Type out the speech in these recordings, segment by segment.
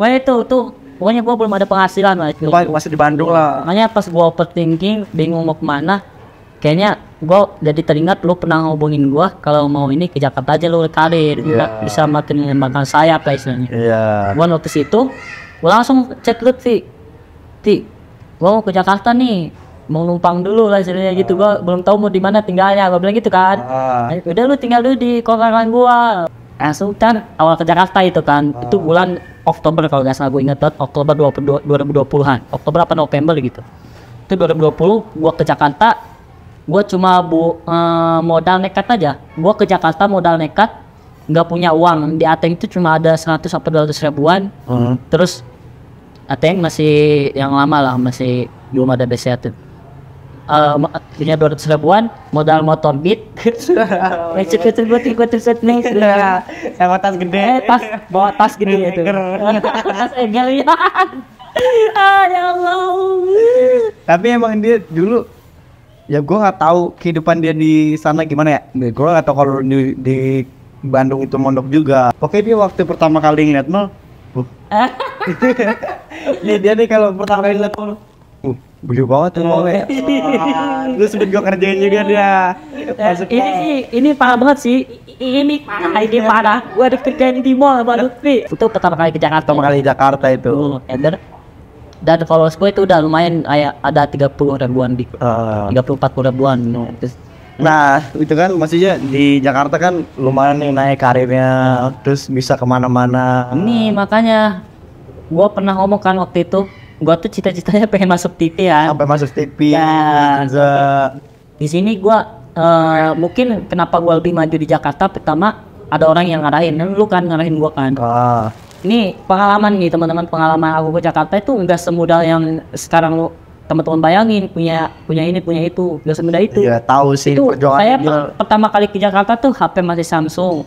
Pokoknya itu tuh, pokoknya gue belum ada penghasilan lah itu. Masih di Bandung lah. Makanya pas gue overthinking, bingung mau kemana, kayaknya gue jadi teringat lu pernah ngobongin gue kalau mau ini ke Jakarta aja lu karir, bisa makin makan sayap lah istilahnya. Gue notice itu, gue langsung chat Lutfi, gue mau ke Jakarta nih, mau numpang dulu lah istilahnya gitu. Gue belum tahu mau di mana tinggalnya, gue bilang gitu kan. Udah lu tinggal dulu di kontrakan gue. Langsung kan awal ke Jakarta itu kan, itu bulan Oktober kalau nggak salah, gue inget banget, Oktober 2020-an, Oktober apa November gitu. Itu 2020 gue ke Jakarta, gue cuma modal nekat aja. Gue ke Jakarta modal nekat, nggak punya uang, di ATM itu cuma ada 100 sampai 200 ribuan. Terus ATM masih yang lama lah, masih belum ada BCA tuh. Punya 200 ribuan, modal motor Beat. Kecil-kecil gue terset nih, sama tas gede, bawa tas gede itu. Tas egel ya. Ya Allah. Tapi emang dia dulu, ya gue nggak tahu kehidupan dia di sana gimana ya. Gue nggak tahu kalau di Bandung itu mondok juga. Oke, dia waktu pertama kali ngeliat mal, dia nih kalau pertama kali ngeliat mal, beli banget tuh mau ya. Lu sempet gue kerjain juga dia. Ini parah banget sih. Ini parah. Gue ada kerjain di mall sama Lutfi. Itu pertama kali ke Jakarta. Itu. Dan followers gue itu udah lumayan, kayak ada 30 ribuan di 30-40 ribuan. Nah itu kan maksudnya di Jakarta kan lumayan nih naik karirnya, terus bisa kemana-mana. Ini makanya gue pernah ngomong kan waktu itu, gue tuh cita-citanya pengen masuk TV ya. Sampai masuk TV. Ya. Di sini gue mungkin kenapa gue lebih maju di Jakarta, pertama ada orang yang ngarahin, lu kan ngarahin gue kan. Ini pengalaman nih teman-teman, pengalaman aku ke Jakarta itu enggak semudah yang sekarang lu teman-teman bayangin, punya ini punya itu, enggak semudah itu. Ya tahu sih itu perjuangan saya dia. pertama kali ke Jakarta tuh HP masih Samsung,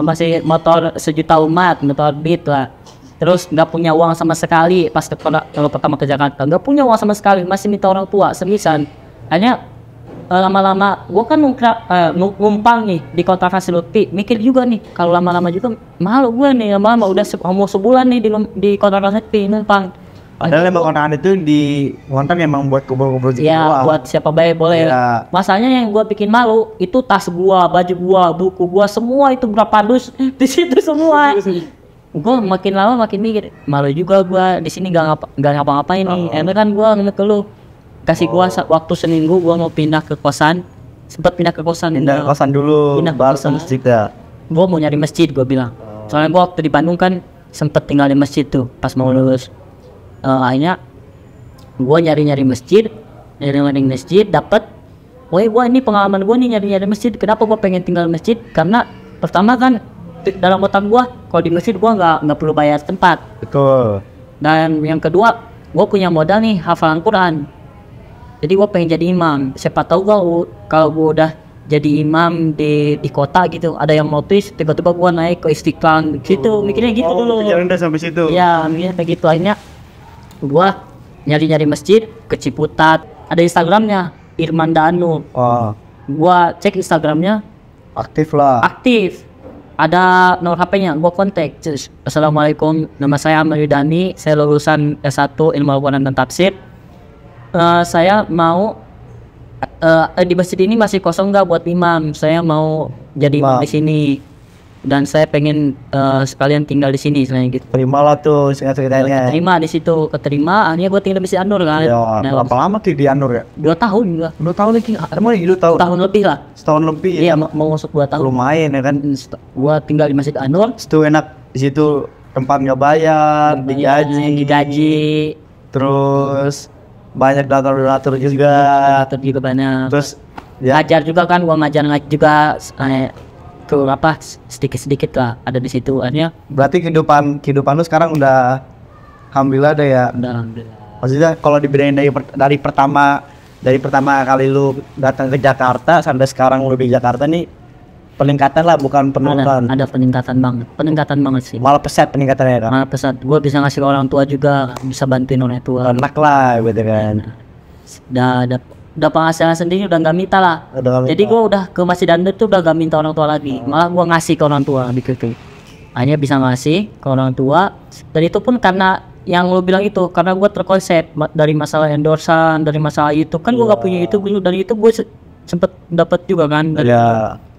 masih motor sejuta umat, motor Beat lah. Terus nggak punya uang sama sekali pas kalau pertama ke Jakarta, nggak punya uang sama sekali, masih minta orang tua semisan. Hanya lama-lama gue kan numpang nih di kontrakan si Lutfi, mikir juga nih kalau lama-lama juga malu gue nih, lama-lama udah mau sebulan nih di kontrakan Lutfi numpang. Padahal emang kontrakan itu di kontrak emang buat kumpul-kumpul gitu. Ya buat siapa baik boleh. Masalahnya yang gue bikin malu itu tas gua, baju gua, buku gua, semua itu berapa dus di situ semua. Gue makin lama makin mikir malu juga gue di sini nggak ngapa-ngapain nih. Emang kan gue ngeliat ke lu, kasih gue waktu seminggu gue mau pindah ke kosan, sempat pindah ke kosan. Pindah kosan dulu, baru masjid ya. Gue mau nyari masjid, gue bilang. Soalnya gue waktu di Bandung kan sempet tinggal di masjid tuh pas mau lulus. Akhirnya gue nyari masjid dapet. Woi, gue ini pengalaman gue nih nyari masjid. Kenapa gue pengen tinggal di masjid? Karena pertama kan dalam otak gue, kalau di masjid gue nggak perlu bayar tempat. Betul. Dan yang kedua, gue punya modal nih hafalan Quran. Jadi gue pengen jadi imam. Siapa tahu kalau gue udah jadi imam di kota gitu, ada yang notice, tiba-tiba gue naik ke Istiqlal gitu. Mikirnya gitu dulu. Jalan udah sampai situ. Ya, mikirnya kayak gitu. Akhirnya gue nyari masjid ke Ciputat. Ada Instagramnya, Irman Danu. Gue cek Instagramnya, aktif lah. Aktif. Ada nomor HP-nya, gue kontak. Assalamualaikum, nama saya Ahmad Yudani, saya lulusan S1 Ilmu Al-Quran dan Tafsir. Saya mau di masjid ini masih kosong nggak buat imam? Saya mau jadi imam di sini dan saya pengen sekalian tinggal di sini, selain gitu. Terimalah tuh ceritanya. Terima di situ, keterima. Akhirnya gue tinggal di Masjid An-Nur kan. Berapa lama tuh di An-Nur ya? 2 tahun juga. 2 tahun lagi. Emang 2 tahun? Tahun lebih lah. Setahun lebih. Iya, mau masuk 2 tahun. Lumayan ya kan. Gua tinggal di Masjid An-Nur. Itu enak di situ, tempat nggak bayar, digaji. Terus banyak donatur juga. Donatur banyak. Terus ngajar juga kan, gua ngajar juga tuh apa sedikit lah ada di situ. Akhirnya berarti kehidupan lu sekarang udah alhamdulillah ada ya. Alhamdulillah. Maksudnya kalau dibedain dari pertama kali lu datang ke Jakarta sampai sekarang lu di Jakarta nih peningkatan lah, bukan penurunan. Ada peningkatan banget sih. Malah pesat peningkatannya kan. Malah pesat. Gua bisa ngasih ke orang tua juga, bisa bantuin orang tua. Enak lah gitu kan. Udah penghasilan sendiri, udah nggak minta lah. Jadi gua udah ke Masjid An-Nur tuh udah nggak minta orang tua lagi. Malah gua ngasih ke orang tua gitu. hanya bisa ngasih ke orang tua. Dan itu pun karena yang lo bilang itu, karena gue terkonsep dari masalah endorsan, dari masalah itu kan gue gak punya itu dulu. Dari itu gue sempet dapat juga kan dari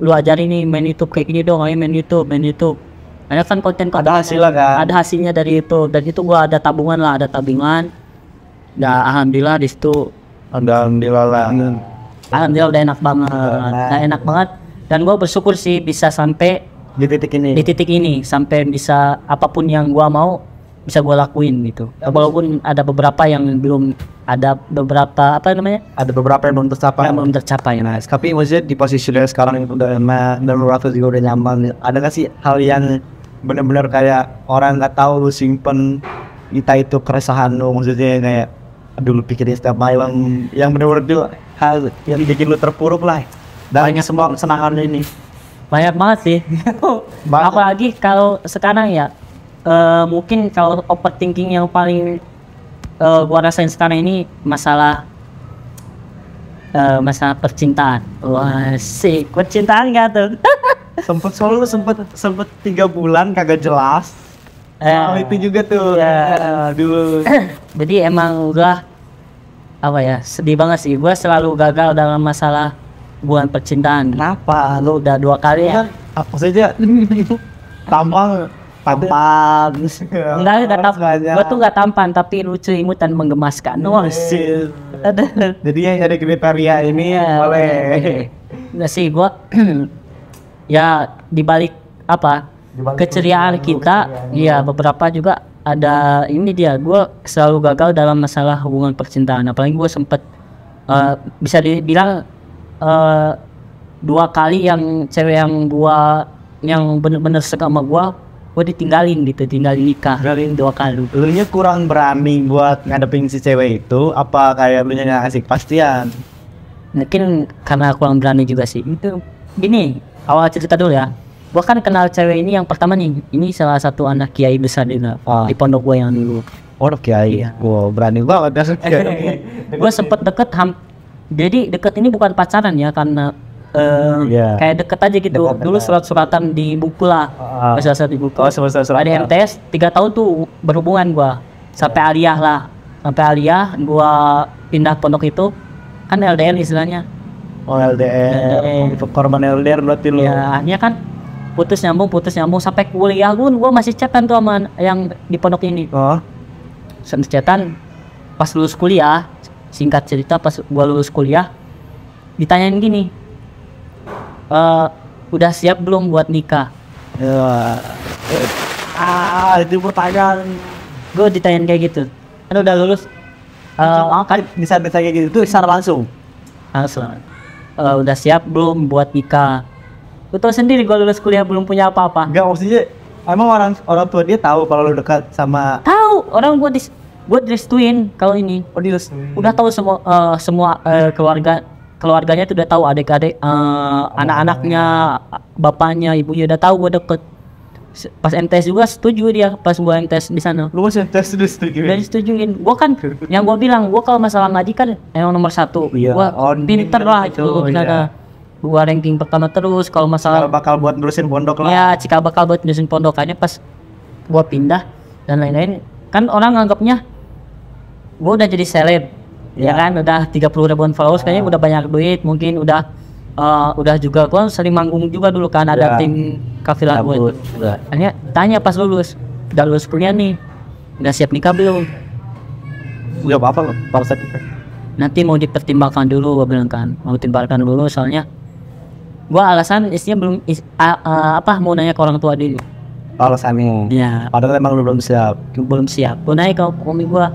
lu ajarin nih main YouTube kayak gini dong, ayo main YouTube. Ada kan konten ada hasilnya kan, ada hasilnya dari itu. Dan itu gue ada tabungan. Nah alhamdulillah di situ alhamdulillah udah enak banget. Dan gue bersyukur sih bisa sampai di titik ini sampai bisa apapun yang gue mau bisa gue lakuin gitu. Walaupun ada beberapa yang belum, ada beberapa yang belum tercapai. Nah, tapi maksudnya di posisi dia sekarang itu udah ratus juga udah nyaman. Ada nggak sih hal yang benar-benar kayak orang nggak tahu lu simpen kita itu keresahan lu, maksudnya kayak dulu pikirin setiap malam yang benar-benar dulu hal yang bikin lu terpuruk lah dari semua kesenangan ini? Banyak banget sih. Apalagi kalau sekarang ya, mungkin kalau overthinking yang paling gua rasain sekarang ini masalah percintaan. Wah sih, percintaan gak tuh? sempet 3 bulan kagak jelas. Itu juga tuh. Dulu. Jadi emang udah sedih banget sih. Gua selalu gagal dalam masalah hubungan percintaan. Kenapa? Lu udah 2 kali ya? Apa saja? Tampan. Enggak tampan. Gua tuh nggak tampan tapi lucu, imut dan menggemaskan. Wah sih. Jadi yang ada kriteria ini boleh. Enggak sih, gua ya dibalik keceriaan kita, iya beberapa juga ada ini dia. Gue selalu gagal dalam masalah hubungan percintaan. Apalagi gue sempet bisa dibilang 2 kali yang cewek yang bener-bener suka sama gue ditinggalin nikah. 2 kali. Lu nya kurang berani buat ngadepin si cewek itu, apa kayak lu nya ngasih kepastian? Mungkin karena kurang berani juga sih. Itu gini, awal cerita dulu ya. Gua kan kenal cewek ini yang pertama nih, ini salah satu anak kiai besar di pondok gua yang dulu. Pondok kiai. Iya. Wow, berani banget. Gua sempet deket, jadi deket ini bukan pacaran ya, karena kayak deket aja gitu. Dulu surat-suratan di buku lah. Surat di buku. Ada MTS 3 tahun tuh berhubungan gua. Sampai aliyah gua pindah pondok itu. Kan LDR istilahnya. Oh LDR. Korban LDR berarti lo. Ya, akhirnya kan putus nyambung sampai kuliah gua masih chatan tuh sama yang di pondok ini. Chatan pas lulus kuliah, singkat cerita pas gua lulus kuliah ditanyain gini, udah siap belum buat nikah? Itu pertanyaan. Gua ditanyain kayak gitu. Kan udah lulus, kan bisa kayak gitu tuh secara langsung. Udah siap belum buat nikah? Lu tau sendiri gue lulus kuliah belum punya apa-apa. Enggak, maksudnya emang orang tua dia tahu kalau lu dekat sama. Tahu, orang gue direstuin kalau ini. Udah tahu semua keluarganya tuh udah tahu, adik-adik, anak-anaknya, bapaknya, ibunya udah tahu gue deket. Pas MTS juga setuju dia, pas gue MTS di sana. Lu masih MTS sudah setuju? Udah disetujuin. Gue kan yang gue bilang, gue kalau masalah ngaji kan emang nomor 1. Gue pinter lah itu. Gue ranking pertama terus. Kalau masalah bakal buat nerusin pondok lah. Ya, cikal bakal buat nerusin pondok. Kayaknya pas gue pindah dan lain-lain, kan orang anggapnya gue udah jadi seleb, ya kan, udah 30 ribuan followers, kayaknya udah banyak duit, mungkin udah juga gue sering manggung juga dulu kan, ada tim kafilah gue. Akhirnya tanya pas udah lulus kuliah nih, udah siap nikah belum? Udah apa pada saat itu? Nanti mau dipertimbangkan dulu, gue bilang kan, mau dipertimbangkan dulu, soalnya gue alasan istrinya belum mau nanya ke orang tua dulu. Alasannya? Ya. Padahal emang lu belum siap. Gue nanya ke umi gue.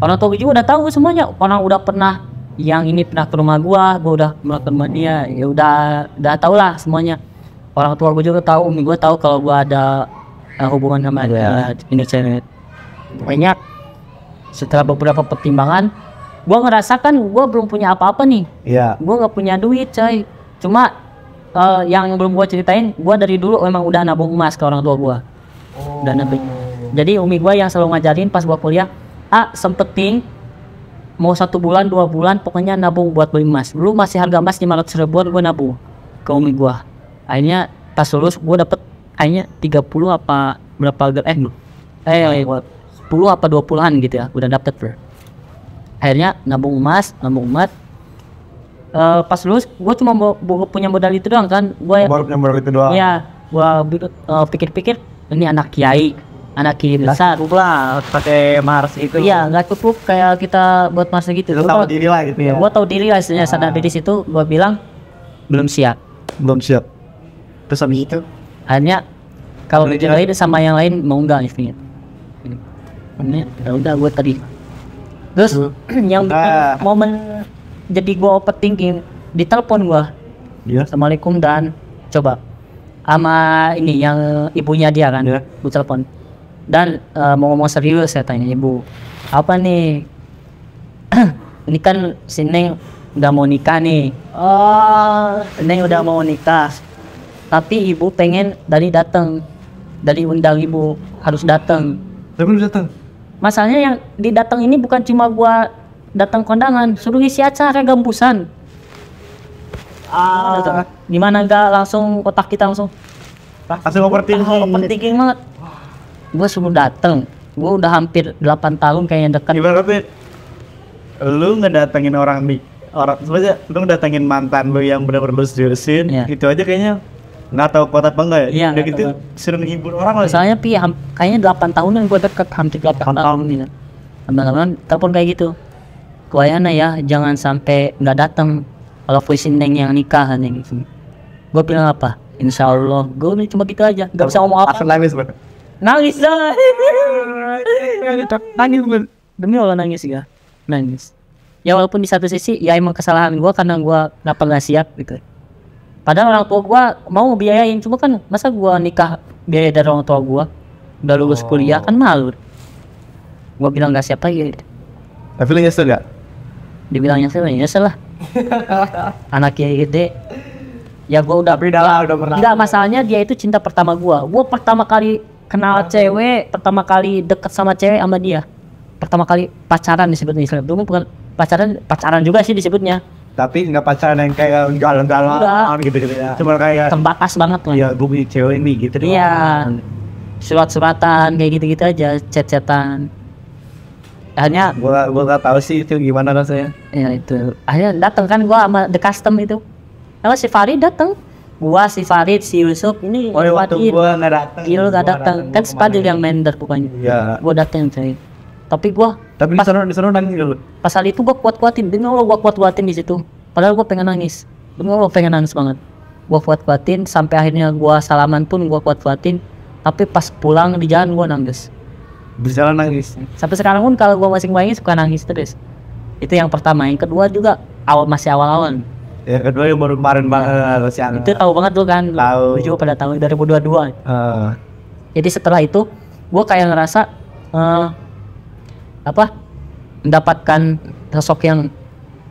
Orang tua gue juga udah tahu semuanya. Orang udah pernah, yang ini pernah ke rumah gue udah pernah ke rumah dia. Ya udah tau lah semuanya. Orang tua gue juga tahu, umi gue tahu kalau gue ada hubungan sama ini cewek. Banyak. Setelah beberapa pertimbangan, gue ngerasakan gue belum punya apa-apa nih. Iya. Gue nggak punya duit, coy. Cuma yang belum gue ceritain, gue dari dulu emang udah nabung emas ke orang tua gue. Udah nabung. Jadi umi gue yang selalu ngajarin pas gue kuliah, sempetin mau 1 bulan 2 bulan pokoknya nabung buat beli emas. Dulu masih harga emas 500 ribuan, gue nabung ke umi gue. Akhirnya pas lulus gue dapet kayaknya 30 apa berapa 10 apa 20-an gitu ya udah dapet bro. Akhirnya nabung emas. Pas lulus gue cuma punya modal itu doang kan. Gue baru punya modal itu doang. Iya, gue pikir-pikir ini anak kiai besar lah pakai Mars itu. Iya, nggak cukup kayak kita buat masa gitu. Lu tahu diri lah gitu ya. Gue tahu diri lah, sadar diri situ. Gue bilang belum siap. Terus habis itu Akhirnya kalau lain sama yang lain mau nggak istrinya. Ya udah gue tadi. Terus yang momen jadi gue overthinking, ditelepon gue. Iya. Assalamualaikum dan coba sama ini yang ibunya dia kan. Iya. Gue telepon. Dan mau ngomong serius saya tanya ibu. Apa nih? Ini kan si Neng udah mau nikah nih. Oh, Neng udah mau nikah. Tapi ibu pengen dari undang ibu harus datang. Tapi lu datang. Masalahnya yang didatang ini bukan cuma gua datang kondangan, suruh isi acara gambusan. Gimana gak langsung otak kita langsung overthinking banget. Gua suruh datang. Gua udah hampir 8 tahun kayaknya dekat. Ibaratnya lu ngedatengin orang sebenarnya lu ngedatengin mantan lu yang benar-benar lu seriusin, itu aja kayaknya nggak tahu kuat apa enggak ya? Iya, udah gitu suruh menghibur orang lah. Soalnya kayaknya 8 tahunan gue deket, hampir 8 tahun gitu. Teman-teman telepon kayak gitu. Kuayana ya, jangan sampai nggak datang kalau puisi Neng yang nikah nih gitu. Gue bilang apa? Insya Allah, gue cuma gitu aja, nggak bisa ngomong apa. Nangis banget. Nangis lah. Nangis demi Allah nangis ya. Nangis. Ya walaupun di satu sisi ya emang kesalahan gue karena gue nggak siap gitu. Padahal orang tua gue mau biayain, cuma kan masa gue nikah biaya dari orang tua gue, udah lulus kuliah kan malu. Gue bilang gak siap lagi. Tapi lu nyesel gak? Dibilang nyesel lah. Anaknya gede. Ya gue udah pernah. Enggak, masalahnya dia itu cinta pertama gue. Gue pertama kali kenal cewek, pertama kali deket sama cewek sama dia. Pertama kali pacaran disebutnya Islam. Dulu bukan pacaran juga sih disebutnya. Tapi nggak pacaran yang kayak galang-galang gitu-gitu ya. Cuma kayak terbatas banget lah. Ya gue punya cewek ini gitu doang. Iya. Surat-suratan kayak gitu-gitu aja, chat-chatan. Akhirnya gua nggak tahu sih itu gimana rasanya. Ya itu. Akhirnya datang kan gua sama The Custom itu. Kalau si Farid datang. Gua, si Farid, si Yusuf ini. Waktu gua nggak datang. Gila nggak datang. Kan Spadil yang mender pokoknya. Iya. Gua datang coy. Tapi di sana nangis dulu. Pas hal itu gua kuat-kuatin, demi Allah gua kuat-kuatin di situ. Padahal gua pengen nangis. Demi Allah pengen nangis banget. Gua kuat-kuatin sampai akhirnya gua salaman pun gua kuat-kuatin. Tapi pas pulang di jalan gua nangis. Berjalan nangis. Sampai sekarang pun kalau gua masih nangis suka nangis terus. Itu yang pertama. Yang kedua juga masih awal-awal. Yang kedua yang baru kemarin banget si Itu tahu banget tuh kan. Tahu. Juga pada tahun 2022. Jadi setelah itu gua kayak ngerasa mendapatkan sosok yang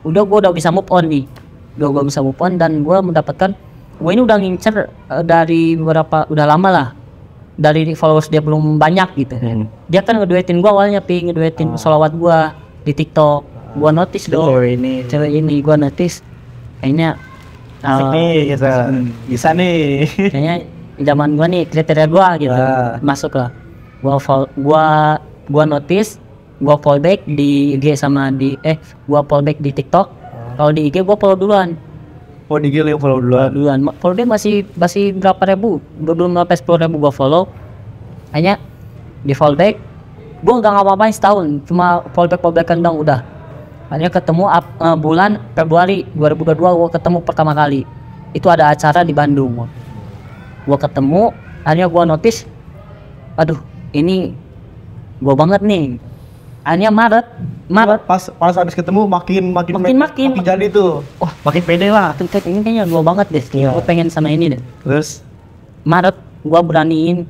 gue udah bisa move on nih, gue bisa move on dan gue mendapatkan gue ini udah ngincer dari udah lama lah, dari followers dia belum banyak gitu. Dia kan ngeduetin gue awalnya ngeduetin sholawat gue di TikTok. Gue notice cewek ini gue notice kayaknya bisa nih kayaknya zaman gue nih kriteria gue gitu masuk lah. Gue notice, gue follow back di IG sama gue follow back di TikTok. Kalau di IG gue follow duluan. Oh di IG yang follow duluan. Follow dia masih berapa ribu, belum sampai 10.000 gue follow. Hanya di follow back, gue nggak ngapa-ngapain setahun, cuma follow back kan dong udah. Hanya ketemu bulan Februari 2022 gue ketemu pertama kali. Itu ada acara di Bandung. Gue ketemu, hanya gue notice, aduh ini gue banget nih. Akhirnya Maret pas habis ketemu makin jadi tuh. Wah makin pede lah. Ini kayaknya gue banget deh. Gue pengen sama ini deh. Terus Maret gue beraniin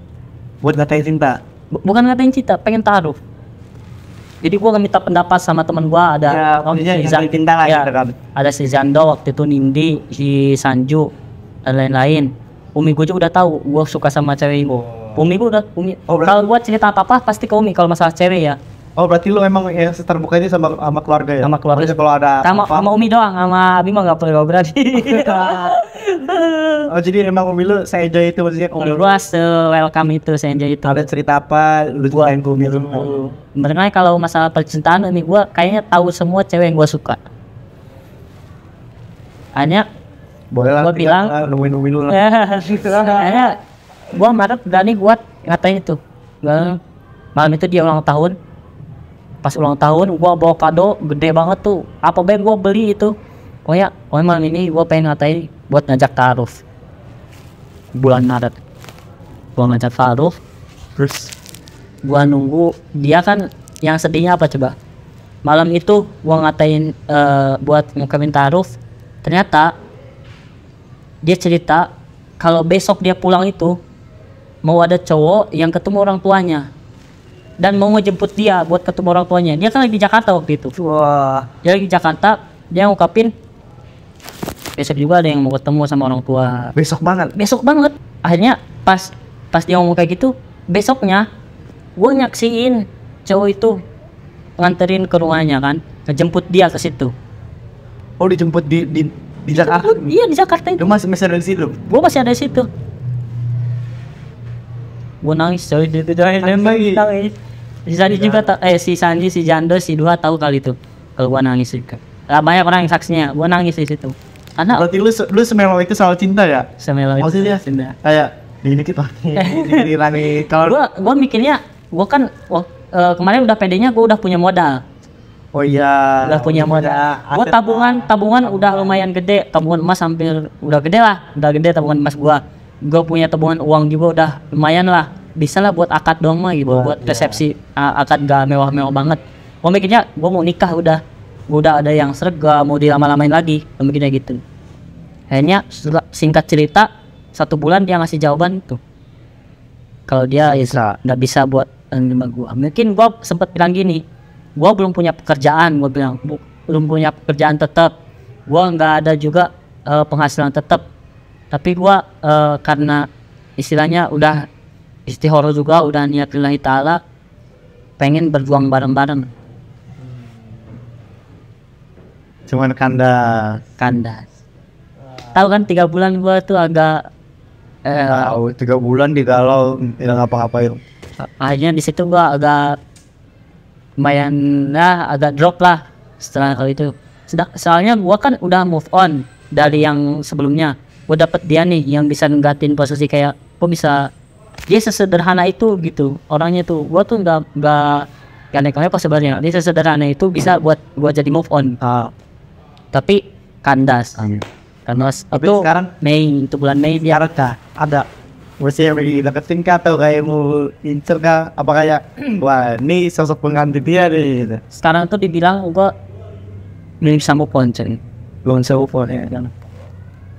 buat ngatain cinta. Bukan ngatain cinta, pengen taruh. Jadi gue minta pendapat sama teman gue, ada cinta lah, ada si Zando waktu itu, Nindi, si Sanju dan lain-lain. Umi gue juga udah tahu gue suka sama cewek ini. Umi gue udah kalau gue cerita apa pasti ke Umi kalau masalah cewek ya. Oh berarti lu emang yang terbuka ini sama keluarga ya? Sama keluarga. Kalau ada sama Umi doang, sama Abi mah nggak perlu berarti. Oh jadi emang mobil lu saya enjoy itu maksudnya. Mobil gua welcome itu, saya enjoy itu. Ada cerita apa lu sukain mobil lu? Sebenarnya kalau masalah percintaan ini gua kayaknya tahu semua cewek yang gua suka. Hanya boleh lah gua bilang nemuin mobil lu lah. Hanya gua marah berani buat ngatain itu. Malam itu dia ulang tahun. Pas ulang tahun gua bawa kado gede banget tuh. Apa baik gua beli itu. Pokoknya malam ini gua pengen ngatain buat ngajak taruh bulan Maret. Gua ngajak taruh, terus gua nunggu dia kan. Yang sedihnya apa coba, malam itu gua ngatain buat ngukapin taruh, ternyata dia cerita kalau besok dia pulang itu mau ada cowok yang ketemu orang tuanya dan mau ngejemput dia buat ketemu orang tuanya. Dia kan lagi di Jakarta waktu itu. Wah, Dia lagi di Jakarta, dia ngungkapin besok juga ada yang mau ketemu sama orang tua. Besok banget. Akhirnya pas dia ngomong kayak gitu, besoknya gue nyaksiin cowok itu nganterin ke rumahnya kan, ngejemput dia ke situ. oh dijemput di Jakarta? Iya di Jakarta itu. Lu masih ada di situ? Gue masih ada di situ. Gue nangis coy di situ. Nangis. Si Sanji juga si Sanji, si Jando, si Dua tahu kali itu kalau gue nangis juga. Banyak orang yang saksinya. Gue nangis di situ. Karena berarti lu semelo itu soal cinta ya? semelo itu. Maksudnya Cinta. kayak ini kita nih kalau Gue mikirnya, gue kan kemarin udah pedenya gue udah punya modal. oh iya Udah punya modal. Gue tabungan udah lumayan gede. Tabungan emas hampir udah gede lah. Udah gede tabungan emas gue. Gue punya tabungan uang juga udah lumayan lah. Bisa lah buat akad doang mah gitu. Buat resepsi akad gak mewah-mewah banget. Gue mikirnya gue mau nikah udah ada yang serga, mau dilama-lamain lagi. Gue mikirnya gitu. Akhirnya singkat cerita 1 bulan dia ngasih jawaban tuh. Kalau dia ya nggak bisa buat nerima gue. Mungkin gue sempet bilang gini, gue belum punya pekerjaan. Gue bilang belum punya pekerjaan tetap. Gue nggak ada juga penghasilan tetap. Tapi gue karena istilahnya udah istihoro juga, udah niat lillahi ta'ala, pengen berjuang bareng-bareng. cuman Kandas. Tahu kan 3 bulan gue tuh agak tahu 3 bulan digalau tidak ngapa-ngapain. akhirnya di situ gue agak lumayan agak drop lah setelah kali itu. Soalnya gue kan udah move on dari yang sebelumnya. Gue dapet dia nih yang bisa nenggatin posisi kayak kok bisa dia sesederhana itu gitu orangnya tuh. Gue tuh nggak aneh-aneh pas sebenarnya dia sesederhana itu bisa buat gue jadi move on. Tapi kandas. Tapi itu sekarang Mei, itu bulan Mei dia ada masih yang lagi deketin kah atau kayak mau incer kah apa kayak wah ini sosok pengganti dia deh gitu. sekarang tuh dibilang gue belum bisa move on cuy. Belum bisa move on ya kan.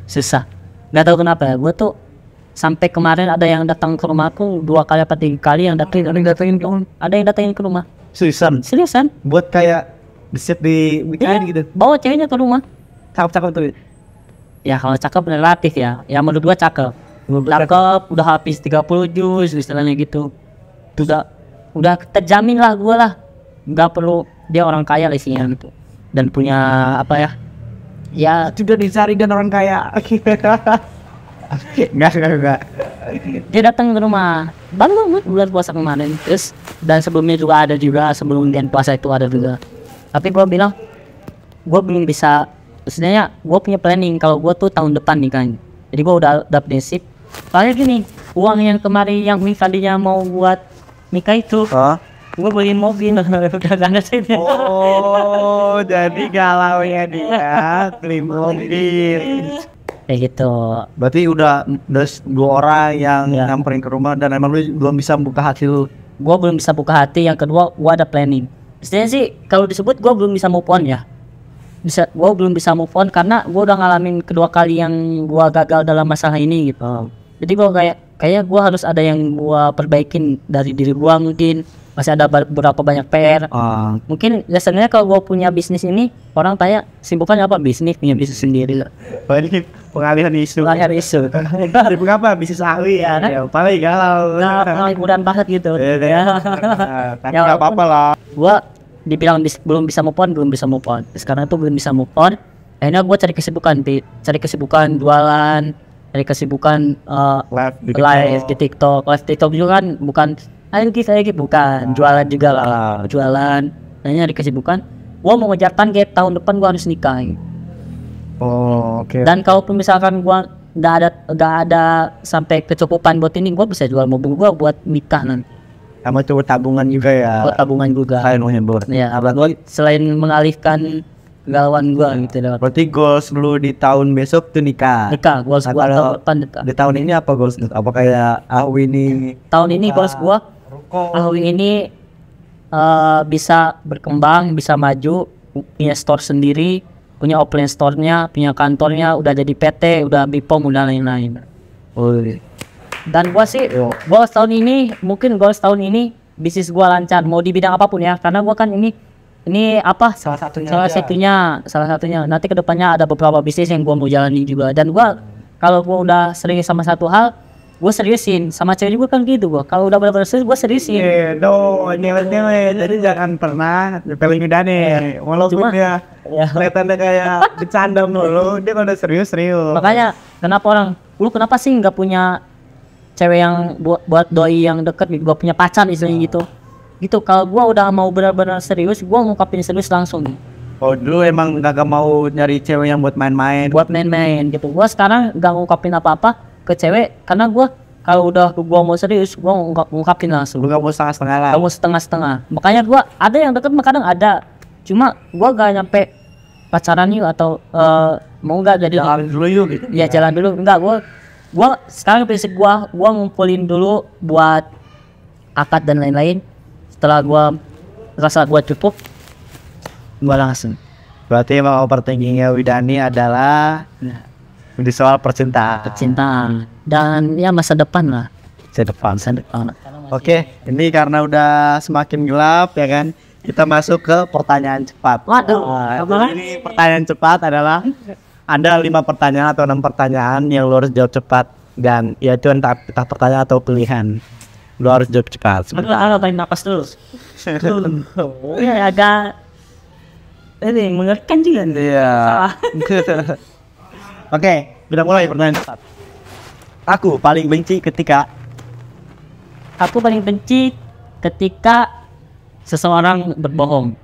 Susah, nggak tahu kenapa ya. Gue tuh sampai kemarin ada yang datang ke rumahku 2 kali apa 3 kali yang datengin ke rumah. Seriusan Buat kayak diset di weekend gitu. bawa ceweknya ke rumah. Cakep tuh. Ya kalau cakep relatif ya menurut gua cakep, udah habis 30 juz istilahnya gitu. Udah terjamin lah gua lah, nggak perlu dia orang kaya lah isinya gitu dan punya apa ya Sudah dicari dan orang kaya. Enggak. dia datang ke rumah baru bulan puasa kemarin. Terus dan sebelumnya juga ada juga, sebelum bulan puasa itu ada juga. Tapi gua bilang gua belum bisa. Sebenarnya gue punya planning kalau gue tuh tahun depan nikahnya. Jadi gue udah prinsip. Soalnya gini, uang yang kemarin yang tadinya mau buat nikah itu, gue beliin mobil. Oh, jadi galau ya dia beli mobil. Kayak gitu. Berarti udah 2 orang yang nyamperin ke rumah dan emang lu belum bisa buka hati lu. Gue belum bisa buka hati. Yang kedua, gue ada planning. Sebenarnya sih kalau disebut gue belum bisa move on ya. Gue belum bisa move on karena gue udah ngalamin kedua kali yang gue gagal dalam masalah ini gitu. Jadi gue kayak gue harus ada yang gue perbaikin dari diri gue. Mungkin masih ada beberapa banyak PR. Mungkin biasanya kalau gue punya bisnis ini orang tanya sibukannya apa, bisnis, punya bisnis sendiri lah. Ini pengalihan isu. Sibuk apa? Bisnis sawi ya. Ya paling galau. Mudah banget gitu. Tapi nggak apa-apa lah. Gue dibilang belum bisa move on. Sekarang tuh belum bisa move on. akhirnya gue cari kesibukan jualan, cari kesibukan live di TikTok. Live TikTok juga kan bukan lagi bukan jualan juga lah, jualan. Akhirnya cari kesibukan. Gue mau ngejar target tahun depan gue harus nikah. Oh, oke. Dan kalaupun misalkan gue nggak ada sampai kecukupan buat ini, gue bisa jual mobil gue buat nikah nanti. Sama coba tabungan juga ya. Buat tabungan juga. Ya, gue selain mengalihkan galauan gue gitu. Berarti goals lu di tahun besok tuh nikah. Nikah, goals gue tahun depan nikah. Di tahun ini apa goals? Apa kayak Ahwi ini? Tahun ini goals gue, Ahwi ini bisa berkembang, bisa maju, punya store sendiri, punya offline store-nya, punya kantornya, udah jadi PT, udah BPOM, udah lain-lain. Dan gua sih goals tahun ini, mungkin goals tahun ini bisnis gua lancar, mau di bidang apapun ya, karena gua kan ini apa salah satunya nanti kedepannya ada beberapa bisnis yang gua mau jalani juga. Dan gua kalau gua udah serius sama satu hal, gua seriusin. Sama cewek juga kan gitu, gua kalau udah benar-benar serius gua seriusin. Jadi jangan pernah nyepelin udah nih, walaupun dia kelihatannya kayak bercanda mulu, dia udah serius. Makanya kenapa lu kenapa sih nggak punya cewek yang buat doi yang deket gitu, gua punya pacar istilahnya gitu. Kalau gua udah mau benar-benar serius, gua ngungkapin serius langsung. Oh, dulu emang gak mau nyari cewek yang buat main-main gitu. Gua sekarang gak ngungkapin apa-apa ke cewek, karena gua kalau udah gua mau serius, gua ngungkapin langsung. Lu gak mau setengah-setengah lah. Gak mau setengah-setengah. Makanya gua ada yang deket, kadang ada. Cuma gua gak nyampe pacaran yuk atau mau nggak jadi jalan dulu yuk gitu. Ya jalan dulu. Enggak, gua sekarang prinsip gua ngumpulin dulu buat akad dan lain-lain. Setelah gua rasa gua cukup, gua langsung. Berarti emang overthinkingnya Widani adalah di soal percintaan dan ya masa depan lah. Masa depan. Oke, ini karena udah semakin gelap ya kan, kita masuk ke pertanyaan cepat. Waduh, ini pertanyaan cepat adalah ada 5 pertanyaan atau 6 pertanyaan yang lo harus jawab cepat, dan ya itu entah pertanyaan atau pilihan. Lo harus jawab cepat. Sebenarnya tarik napas dulu. Ya agak ini mengerikan juga. Iya. Oke, kita mulai pertanyaan cepat. Aku paling benci ketika seseorang berbohong.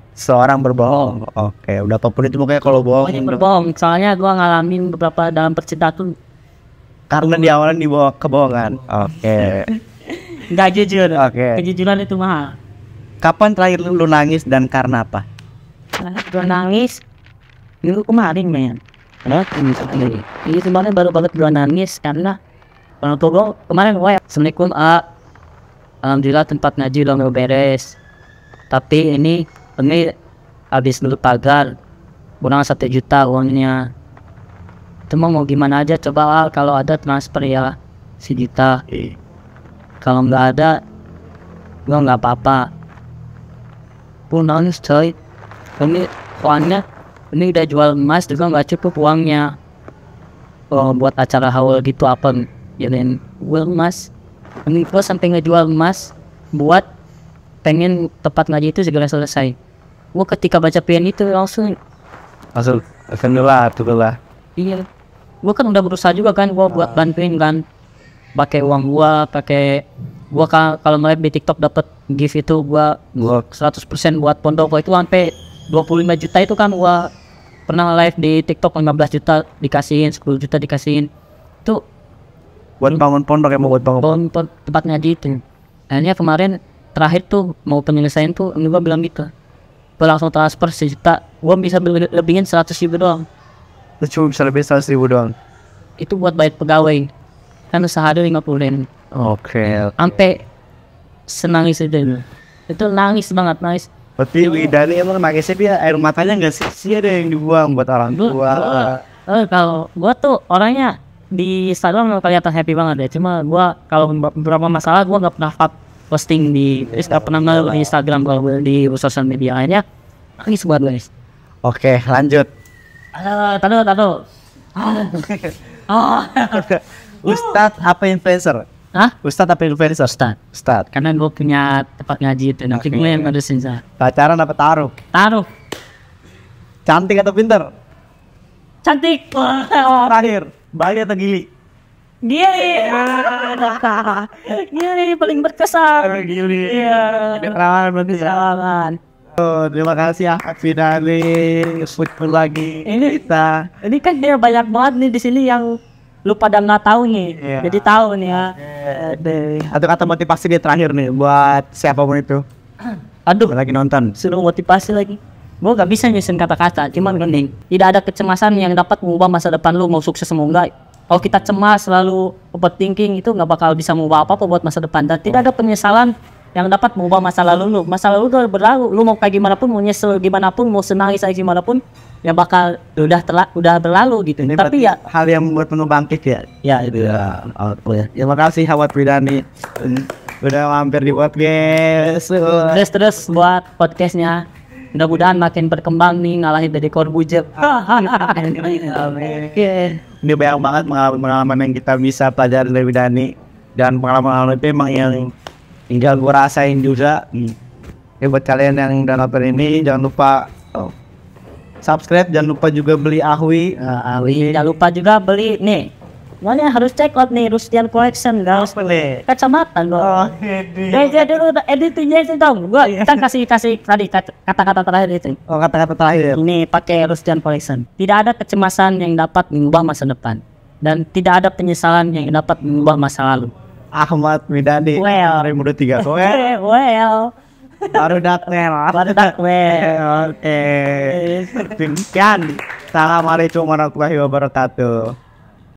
Oke, udah apapun itu pokoknya kalau bohong. Berbohong. Soalnya gua ngalamin beberapa dalam percintaan tuh karena di awalan dibawa kebohongan. Oke. Nggak jujur. Oke. Kejujuran itu mahal. Kapan terakhir lu nangis dan karena apa? Gua nangis minggu kemarin, men. Ini sebenarnya baru banget gua nangis karena orang tua gua kemarin Assalamualaikum, alhamdulillah tempat ngaji udah mau beres. Tapi ini habis dulu pagar kurang 1 juta uangnya. Cuma mau gimana aja, coba kalau ada transfer ya 1 juta. Kalau nggak ada, gua nggak apa-apa. Gua nangis coy. Ini soalnya ini udah jual emas juga nggak cukup uangnya. Buat acara haul gitu apa? Jadiin jual emas. Ini gua sampai ngejual emas buat pengen tempat ngaji itu segera selesai. Gua ketika baca pian itu langsung alhamdulillah. Iya. Gua kan udah berusaha juga kan, gua buat bantuin kan. Pakai uang gua kalau live di TikTok dapat gift itu gua 100% buat pondok itu sampai 25 juta itu kan gua pernah live di TikTok 15 juta dikasihin, 10 juta dikasihin. Itu buat bangun pondok, mau buat bangun tempat ngaji itu. Akhirnya kemarin terakhir tuh mau penyelesaian tuh ini gua bilang gitu. Gua langsung transfer 1 juta, gua bisa lebihin 100 ribu doang. Lu cuma bisa lebih 100 ribu doang? Itu buat bayar pegawai. Kan sehari 50.000. Oke. Sampai senangis itu nangis banget, nangis. Berarti Widani emang nangisnya dia air matanya nggak sia-sia deh yang dibuang buat orang tua. Kalau gua tuh orangnya di Instagram kelihatan happy banget ya. Cuma gua kalau beberapa masalah gua nggak pernah posting nggak pernah di Instagram kalau di sosial media. Akhirnya nangis buat guys. Oke, lanjut. Taduh. Ustadz apa influencer? Hah? Ustadz apa influencer? Ustadz. Karena gue punya tempat ngaji itu. Nanti gue yang ngurusin saya. Pacaran apa taruh? Taruh. Cantik atau pinter? Cantik. Terakhir, Bali atau Gili? Gili. Gili paling berkesan. Gili. Iya. Kerawan berarti ya. Jangan. Terima kasih ya Finale football lagi kita. Ini kan dia banyak banget nih di sini yang lu pada nggak tahu nih. Iya. Jadi tahu nih ya. Atau kata motivasi dia terakhir nih buat siapapun itu. Aduh, Lagi nonton. suruh motivasi lagi. Gue gak bisa nyusun kata-kata, cuman gini, tidak ada kecemasan yang dapat mengubah masa depan lu mau sukses mau enggak. Kalau kita cemas selalu overthinking itu nggak bakal bisa mengubah apa-apa buat masa depan, dan tidak ada penyesalan yang dapat mengubah masa lalu lu. Masa lalu udah berlalu, lu mau kayak gimana pun, mau nyesel gimana pun, mau senang kayak gimana pun, ya bakal udah berlalu gitu. Ini Tapi ya hal yang membuat penuh bangkit ya. ya itu Ya, terima kasih Hawat Widani udah mampir di podcast. terus buat podcastnya, mudah-mudahan makin berkembang nih, ngalahin dari Corbuzier. Ini banyak banget pengalaman yang kita bisa pelajari dari Widani, dan pengalaman itu emang yang tinggal gue rasain juga. Ya, buat kalian yang udah nonton ini jangan lupa subscribe, jangan lupa juga beli Ahwi. Jangan lupa juga beli nih. Makanya harus check out nih Rustian Collection, guys. Kacamata gua. Jadi dulu editingnya itu dong. Gua kita kasih tadi kata-kata terakhir itu. Oh, kata-kata terakhir. Ini pakai Rustian Collection. Tidak ada kecemasan yang dapat mengubah masa depan, dan tidak ada penyesalan yang dapat mengubah masa lalu. Ahmad Widani. Well. 2023. Well, Baru Dakwel. well. Oke. Demikian. Assalamualaikum warahmatullahi wabarakatuh.